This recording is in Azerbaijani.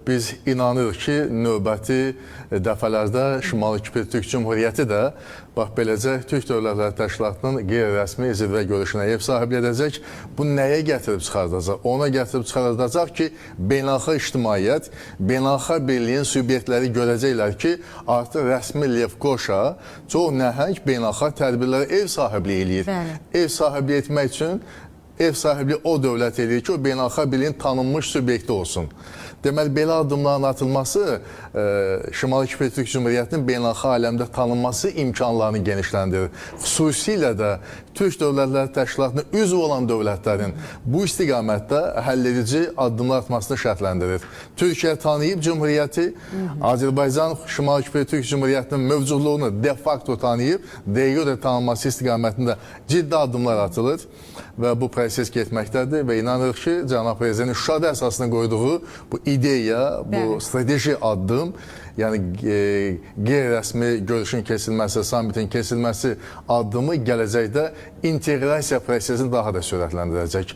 biz inanırıq ki, növbəti dəfələrdə Şimali Kipr Türk Cümhuriyyəti də bax beləcə Türk Dövlətləri Təşkilatının qeyri-rəsmi zirvə görüşünə ev sahibliyi edəcək. Bu nəyə gətirib çıxardacaq? Ona gətirib çıxardacaq ki, beynəlxalq ictimaiyyət, beynəlxalq birliyin subyektləri görəcəklər ki, artıq rəsmi Lefkoşa çox nəhəng beynəlxalq tədbirlərə ev sahibliyi eləyir. Ev sahibliyi etmək üçün ev sahibliyi o dövlət eləyir ki, o beynəlxalq birliyin tanınmış subyekti olsun. Deməli, belə addımların atılması Şimali Kipr Türk Cümhuriyyətinin beynəlxalq aləmdə tanınması imkanlarını genişləndirir. Xüsusilə də Türk Dövlətləri Təşkilatına üzv olan dövlətlərin bu istiqamətdə həlledici addımlar atmasını şərtləndirir. Türkiyə tanıyıb Cümhuriyyəti, Azərbaycan Şimali Kipr Türk Cümhuriyyətinin mövcudluğunu de facto tanıyıb, de jure tanınması istiqamətində ciddi addımlar atılır və bu proses getməkdədir və inanırıq ki, Cənab Prezidentin Şuşada əsasına qoyduğu bu ideya, bu strateji addım, yəni qeyri-rəsmi görüşün kesilməsi, samitin kesilməsi addımı gələcəkdə inteqrasiya prosesini daha da sürətləndirəcək.